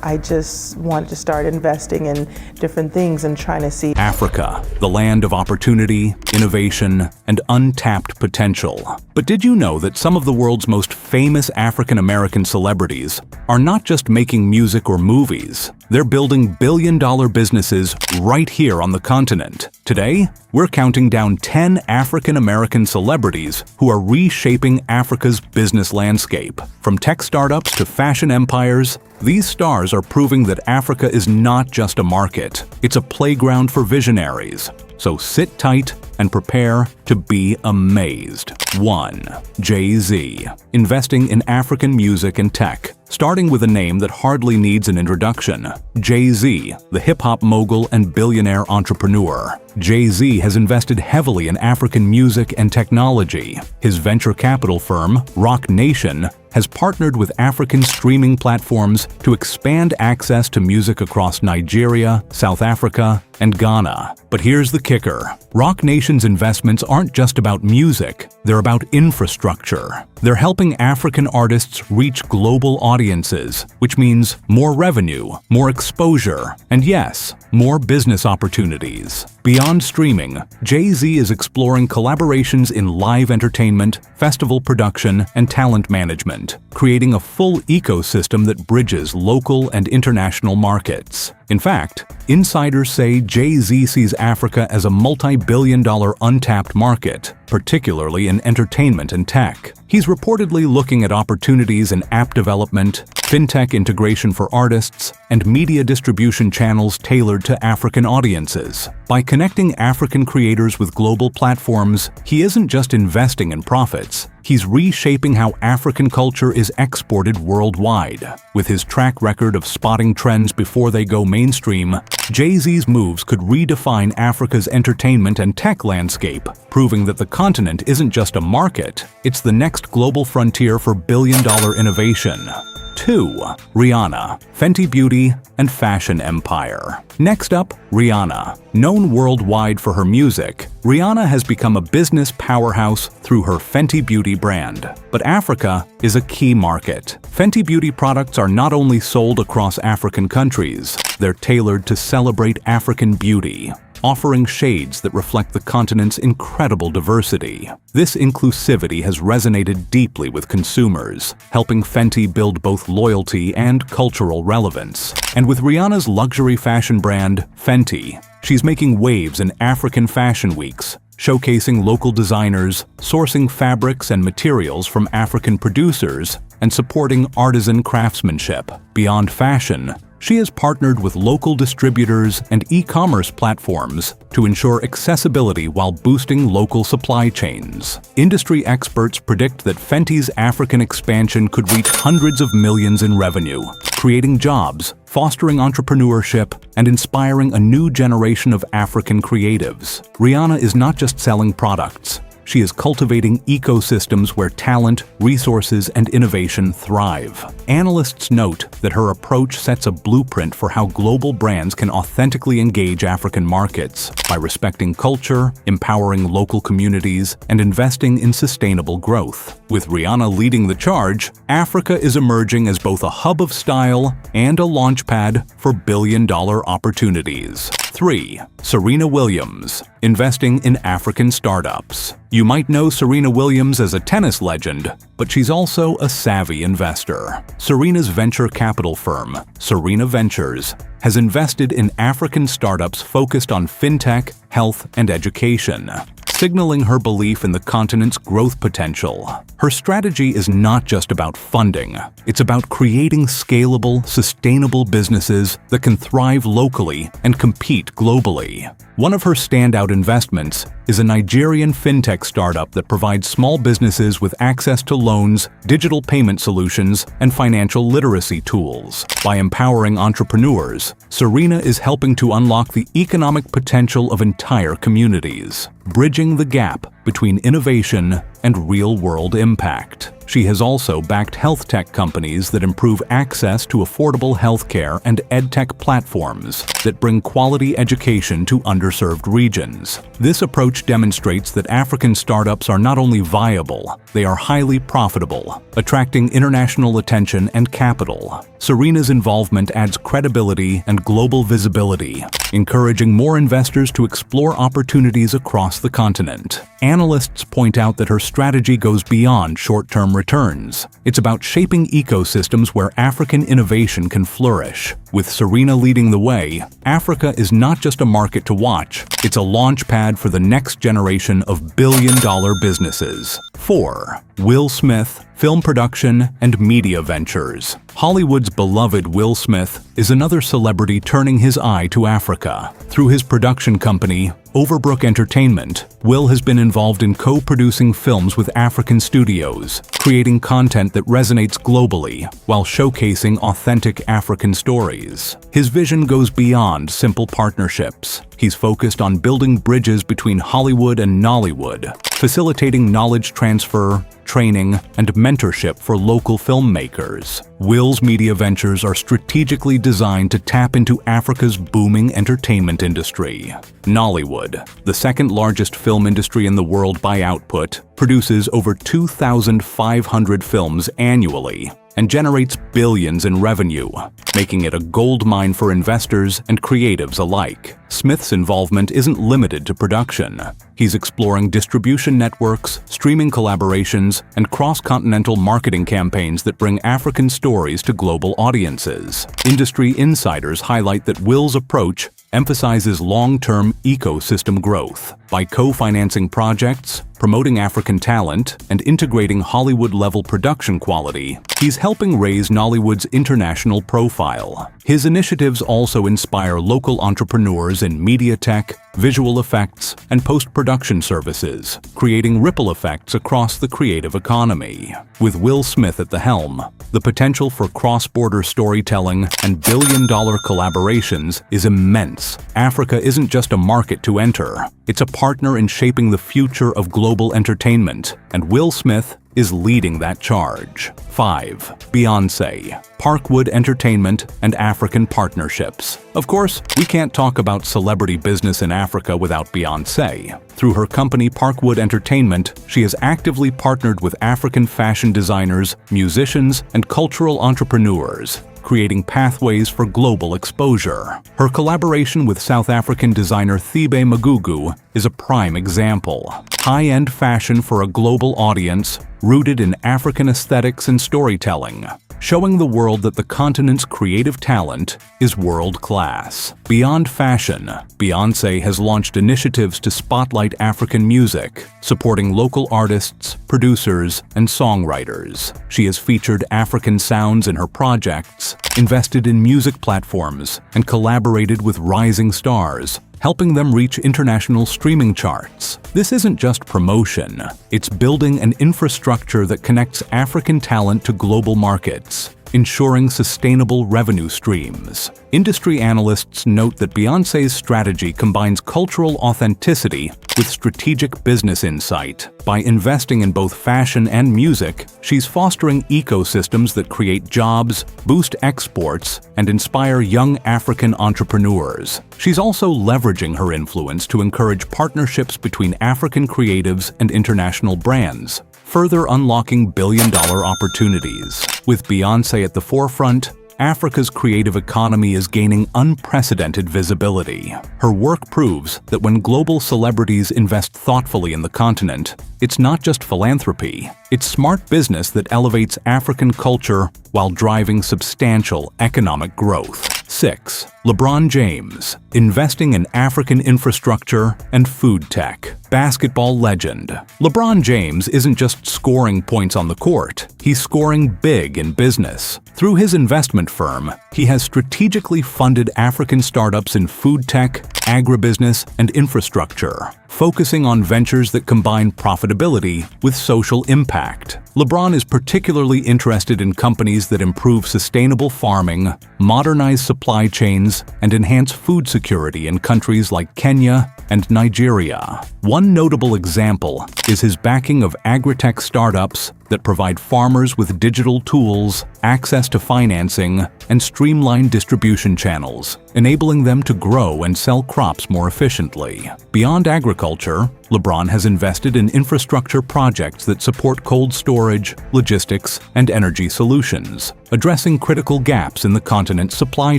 I just wanted to start investing in different things and trying to see. Africa, the land of opportunity, innovation, and untapped potential. But did you know that some of the world's most famous African-American celebrities are not just making music or movies? They're building billion-dollar businesses right here on the continent. Today, we're counting down 10 African-American celebrities who are reshaping Africa's business landscape. From tech startups to fashion empires, these stars are proving that Africa is not just a market, it's a playground for visionaries. So sit tight and prepare to be amazed. 1. Jay-Z, investing in African music and tech. Starting with a name that hardly needs an introduction, Jay-Z, the hip-hop mogul and billionaire entrepreneur. Jay-Z has invested heavily in African music and technology. His venture capital firm, Roc Nation, has partnered with African streaming platforms to expand access to music across Nigeria, South Africa, and Ghana. But here's the kicker. Roc Nation's investments aren't just about music, they're about infrastructure. They're helping African artists reach global audiences, which means more revenue, more exposure, and yes, more business opportunities. Beyond streaming, Jay-Z is exploring collaborations in live entertainment, festival production, and talent management, creating a full ecosystem that bridges local and international markets. In fact, insiders say Jay-Z sees Africa as a multi-billion-dollar untapped market, particularly in entertainment and tech. He's reportedly looking at opportunities in app development, fintech integration for artists, and media distribution channels tailored to African audiences. By connecting African creators with global platforms, he isn't just investing in profits, he's reshaping how African culture is exported worldwide. With his track record of spotting trends before they go mainstream, Jay-Z's moves could redefine Africa's entertainment and tech landscape, proving that the continent isn't just a market, it's the next global frontier for billion-dollar innovation. 2. Rihanna, Fenty Beauty, and fashion empire. Next up, Rihanna. Known worldwide for her music, Rihanna has become a business powerhouse through her Fenty Beauty brand. But Africa is a key market. Fenty Beauty products are not only sold across African countries, they're tailored to celebrate African beauty, offering shades that reflect the continent's incredible diversity. This inclusivity has resonated deeply with consumers, helping Fenty build both loyalty and cultural relevance. And with Rihanna's luxury fashion brand, Fenty, she's making waves in African fashion weeks, showcasing local designers, sourcing fabrics and materials from African producers, and supporting artisan craftsmanship. Beyond fashion, she has partnered with local distributors and e-commerce platforms to ensure accessibility while boosting local supply chains. Industry experts predict that Fenty's African expansion could reach hundreds of millions in revenue, creating jobs, fostering entrepreneurship, and inspiring a new generation of African creatives. Rihanna is not just selling products. She is cultivating ecosystems where talent, resources, and innovation thrive. Analysts note that her approach sets a blueprint for how global brands can authentically engage African markets by respecting culture, empowering local communities, and investing in sustainable growth. With Rihanna leading the charge, Africa is emerging as both a hub of style and a launchpad for billion-dollar opportunities. 3. Serena Williams, investing in African startups. You might know Serena Williams as a tennis legend, but she's also a savvy investor. Serena's venture capital firm, Serena Ventures, has invested in African startups focused on fintech, health, and education, signaling her belief in the continent's growth potential. Her strategy is not just about funding, it's about creating scalable, sustainable businesses that can thrive locally and compete globally. One of her standout investments is a Nigerian fintech startup that provides small businesses with access to loans, digital payment solutions, and financial literacy tools. By empowering entrepreneurs, Serena is helping to unlock the economic potential of entire communities, bridging the gap between innovation and real-world impact. she has also backed health tech companies that improve access to affordable healthcare and edtech platforms that bring quality education to underserved regions. This approach demonstrates that African startups are not only viable, they are highly profitable, attracting international attention and capital. Serena's involvement adds credibility and global visibility, encouraging more investors to explore opportunities across the continent. Analysts point out that her strategy goes beyond short-term returns. It's about shaping ecosystems where African innovation can flourish. With Serena leading the way, Africa is not just a market to watch, it's a launch pad for the next generation of billion-dollar businesses. 4. Will Smith, film production and media ventures. Hollywood's beloved Will Smith is another celebrity turning his eye to Africa. Through his production company, Overbrook Entertainment, Will has been involved in co-producing films with African studios, creating content that resonates globally while showcasing authentic African stories. His vision goes beyond simple partnerships. He's focused on building bridges between Hollywood and Nollywood, facilitating knowledge transfer, training, and mentorship for local filmmakers. Will's media ventures are strategically designed to tap into Africa's booming entertainment industry. Nollywood, the second largest film industry in the world by output, produces over 2,500 films annually and generates billions in revenue, making it a goldmine for investors and creatives alike. Smith's involvement isn't limited to production. He's exploring distribution networks, streaming collaborations, and cross-continental marketing campaigns that bring African stories to global audiences. Industry insiders highlight that Will's approach emphasizes long-term ecosystem growth. By co-financing projects, promoting African talent, and integrating Hollywood-level production quality, he's helping raise Nollywood's international profile. His initiatives also inspire local entrepreneurs in media tech, visual effects, and post-production services, creating ripple effects across the creative economy. With Will Smith at the helm, the potential for cross-border storytelling and billion-dollar collaborations is immense. Africa isn't just a market to enter, it's a partner in shaping the future of global entertainment, and Will Smith is leading that charge. 5. Beyonce, Parkwood Entertainment and African partnerships. Of course, we can't talk about celebrity business in Africa without Beyonce. Through her company Parkwood Entertainment, she has actively partnered with African fashion designers, musicians, and cultural entrepreneurs, creating pathways for global exposure. Her collaboration with South African designer Thebe Magugu is a prime example. High-end fashion for a global audience, rooted in African aesthetics and storytelling, showing the world that the continent's creative talent is world-class. Beyond fashion, Beyoncé has launched initiatives to spotlight African music, supporting local artists, producers, and songwriters. She has featured African sounds in her projects, invested in music platforms, and collaborated with rising stars, helping them reach international streaming charts. This isn't just promotion, it's building an infrastructure that connects African talent to global markets, ensuring sustainable revenue streams. Industry analysts note that Beyoncé's strategy combines cultural authenticity with strategic business insight. By investing in both fashion and music, she's fostering ecosystems that create jobs, boost exports, and inspire young African entrepreneurs. She's also leveraging her influence to encourage partnerships between African creatives and international brands, further unlocking billion-dollar opportunities. With Beyoncé at the forefront, Africa's creative economy is gaining unprecedented visibility. Her work proves that when global celebrities invest thoughtfully in the continent, it's not just philanthropy, it's smart business that elevates African culture while driving substantial economic growth. 6. LeBron James, investing in African infrastructure and food tech. Basketball legend. LeBron James isn't just scoring points on the court, he's scoring big in business. Through his investment firm, he has strategically funded African startups in food tech, agribusiness, and infrastructure, focusing on ventures that combine profitability with social impact. LeBron is particularly interested in companies that improve sustainable farming, modernize supply chains, and enhance food security in countries like Kenya and Nigeria. One notable example is his backing of agritech startups that provide farmers with digital tools, access to financing, and streamlined distribution channels, enabling them to grow and sell crops more efficiently. Beyond agriculture, LeBron has invested in infrastructure projects that support cold storage, logistics, and energy solutions, addressing critical gaps in the continent's supply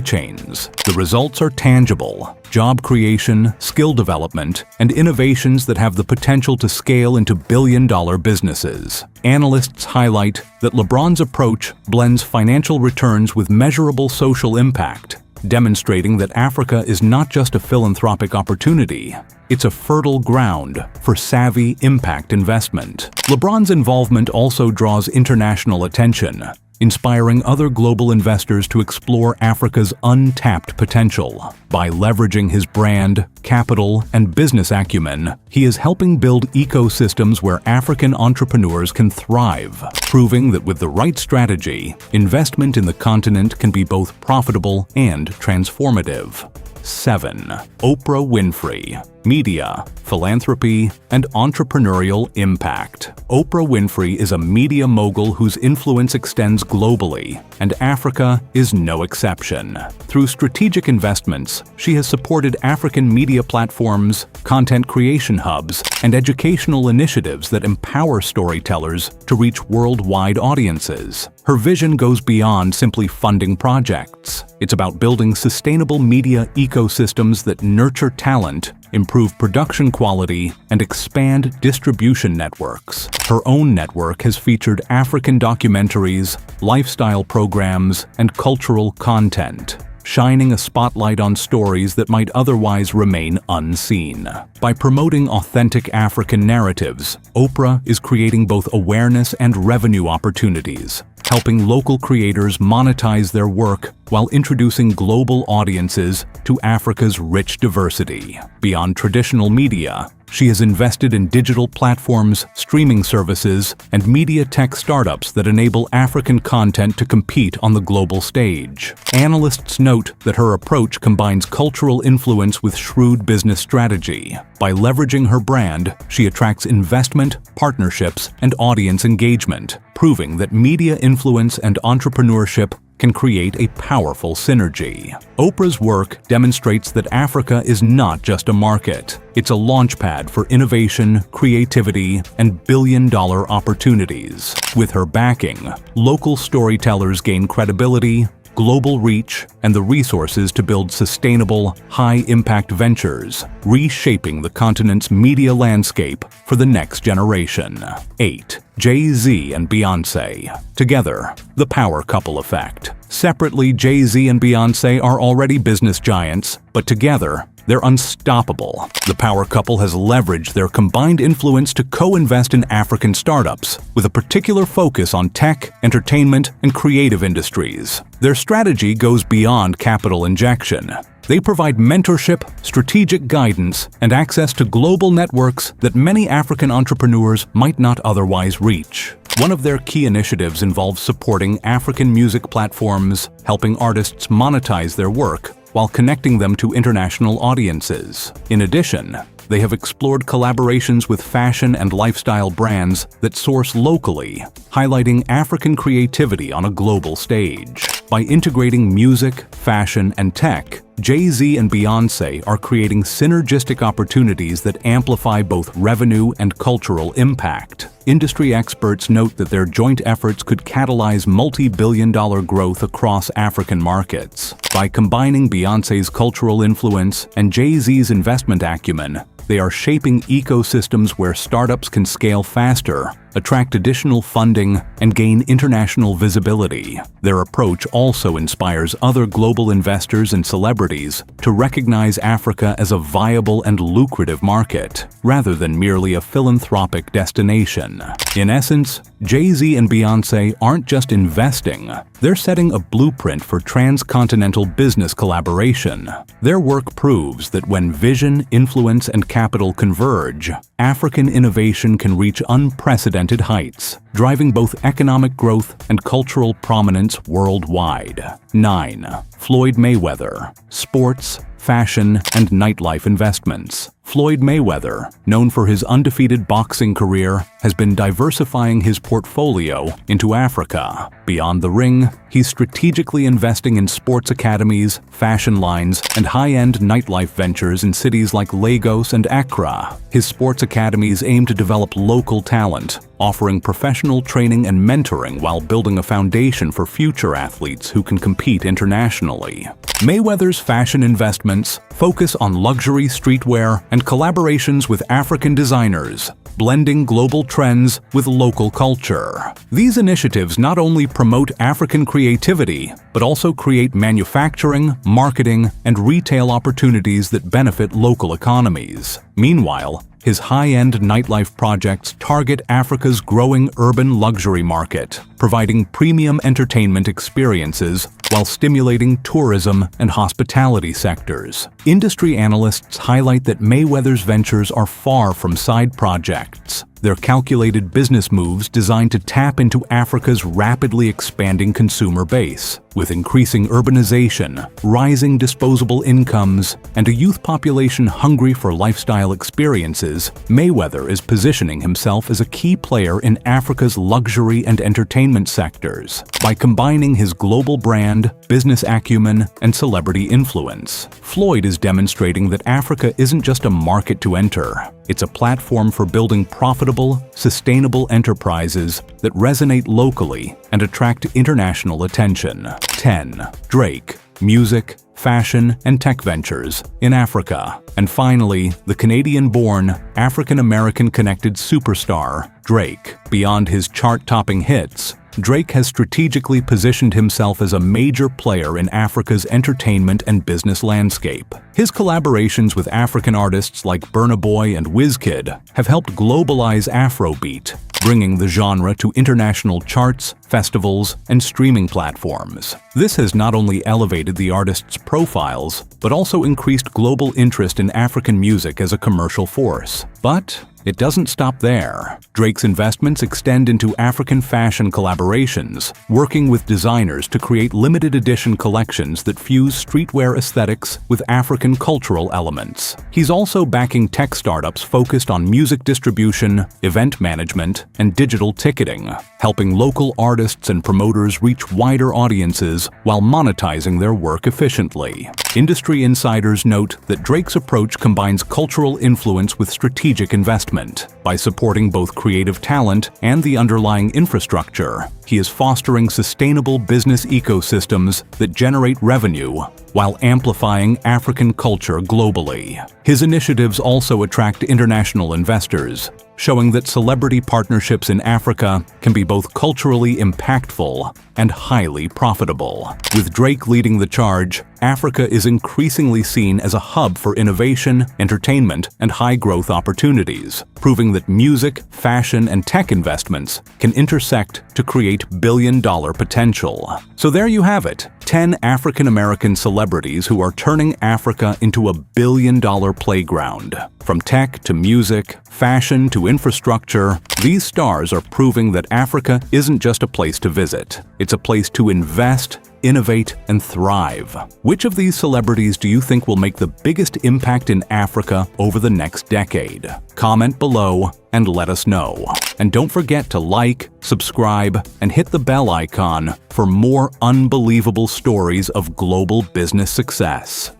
chains. The results are tangible: job creation, skill development, and innovations that have the potential to scale into billion-dollar businesses. Analysts highlight that LeBron's approach blends financial returns with measurable social impact, demonstrating that Africa is not just a philanthropic opportunity, it's a fertile ground for savvy impact investment. LeBron's involvement also draws international attention, inspiring other global investors to explore Africa's untapped potential. By leveraging his brand, capital, and business acumen, he is helping build ecosystems where African entrepreneurs can thrive, proving that with the right strategy, investment in the continent can be both profitable and transformative. 7. Oprah Winfrey. Media, philanthropy, and entrepreneurial impact. Oprah Winfrey is a media mogul whose influence extends globally, and Africa is no exception. Through strategic investments, she has supported African media platforms, content creation hubs, and educational initiatives that empower storytellers to reach worldwide audiences. Her vision goes beyond simply funding projects. It's about building sustainable media ecosystems that nurture talent, improve production quality, and expand distribution networks. Her own network has featured African documentaries, lifestyle programs, and cultural content, shining a spotlight on stories that might otherwise remain unseen. By promoting authentic African narratives, Oprah is creating both awareness and revenue opportunities, helping local creators monetize their work while introducing global audiences to Africa's rich diversity. Beyond traditional media, she has invested in digital platforms, streaming services, and media tech startups that enable African content to compete on the global stage. Analysts note that her approach combines cultural influence with shrewd business strategy. By leveraging her brand, she attracts investment, partnerships, and audience engagement, proving that media influence and entrepreneurship can create a powerful synergy. Oprah's work demonstrates that Africa is not just a market. It's a launchpad for innovation, creativity, and billion-dollar opportunities. With her backing, local storytellers gain credibility, global reach, and the resources to build sustainable, high-impact ventures, reshaping the continent's media landscape for the next generation. 8. Jay-Z and Beyonce. Together, the power couple effect. Separately, Jay-Z and Beyonce are already business giants, but together, they're unstoppable. The power couple has leveraged their combined influence to co-invest in African startups, with a particular focus on tech, entertainment, and creative industries. Their strategy goes beyond capital injection. They provide mentorship, strategic guidance, and access to global networks that many African entrepreneurs might not otherwise reach. One of their key initiatives involves supporting African music platforms, helping artists monetize their work, while connecting them to international audiences. In addition, they have explored collaborations with fashion and lifestyle brands that source locally, highlighting African creativity on a global stage. By integrating music, fashion, and tech, Jay-Z and Beyonce are creating synergistic opportunities that amplify both revenue and cultural impact. Industry experts note that their joint efforts could catalyze multi-billion-dollar growth across African markets. By combining Beyonce's cultural influence and Jay-Z's investment acumen, they are shaping ecosystems where startups can scale faster, attract additional funding, and gain international visibility. Their approach also inspires other global investors and celebrities to recognize Africa as a viable and lucrative market, rather than merely a philanthropic destination. In essence, Jay-Z and Beyonce aren't just investing, they're setting a blueprint for transcontinental business collaboration. Their work proves that when vision, influence, and capital converge, African innovation can reach unprecedented heights, driving both economic growth and cultural prominence worldwide. 9. Floyd Mayweather. Sports, fashion, and nightlife investments. Floyd Mayweather, known for his undefeated boxing career, has been diversifying his portfolio into Africa. Beyond the ring, he's strategically investing in sports academies, fashion lines, and high-end nightlife ventures in cities like Lagos and Accra. His sports academies aim to develop local talent, offering professional training and mentoring while building a foundation for future athletes who can compete internationally. Mayweather's fashion investments focus on luxury streetwear and collaborations with African designers, blending global trends with local culture. These initiatives not only promote African creativity, but also create manufacturing, marketing, and retail opportunities that benefit local economies. Meanwhile, his high-end nightlife projects target Africa's growing urban luxury market, providing premium entertainment experiences while stimulating tourism and hospitality sectors. Industry analysts highlight that Mayweather's ventures are far from side projects. They're calculated business moves designed to tap into Africa's rapidly expanding consumer base. With increasing urbanization, rising disposable incomes, and a youth population hungry for lifestyle experiences, Mayweather is positioning himself as a key player in Africa's luxury and entertainment sectors. By combining his global brand, business acumen, and celebrity influence, Floyd is demonstrating that Africa isn't just a market to enter. It's a platform for building profitable, sustainable enterprises that resonate locally and attract international attention. 10. Drake. Music, fashion, and tech ventures in Africa. And finally, the Canadian-born, African-American connected superstar, Drake. Beyond his chart-topping hits, Drake has strategically positioned himself as a major player in Africa's entertainment and business landscape. His collaborations with African artists like Burna Boy and Wizkid have helped globalize Afrobeat, bringing the genre to international charts, festivals, and streaming platforms. This has not only elevated the artists' profiles, but also increased global interest in African music as a commercial force. But it doesn't stop there. Drake's investments extend into African fashion collaborations, working with designers to create limited edition collections that fuse streetwear aesthetics with African cultural elements. He's also backing tech startups focused on music distribution, event management, and digital ticketing, helping local artists and promoters reach wider audiences while monetizing their work efficiently. Industry insiders note that Drake's approach combines cultural influence with strategic investment. By supporting both creative talent and the underlying infrastructure, he is fostering sustainable business ecosystems that generate revenue while amplifying African culture globally. His initiatives also attract international investors, showing that celebrity partnerships in Africa can be both culturally impactful and highly profitable. With Drake leading the charge, Africa is increasingly seen as a hub for innovation, entertainment, and high-growth opportunities, proving that music, fashion, and tech investments can intersect to create billion-dollar potential. So there you have it, 10 African-American celebrities who are turning Africa into a billion-dollar playground. From tech to music, fashion to infrastructure, these stars are proving that Africa isn't just a place to visit. It's a place to invest, innovate, and thrive. Which of these celebrities do you think will make the biggest impact in Africa over the next decade? Comment below and let us know. And don't forget to like, subscribe, and hit the bell icon for more unbelievable stories of global business success.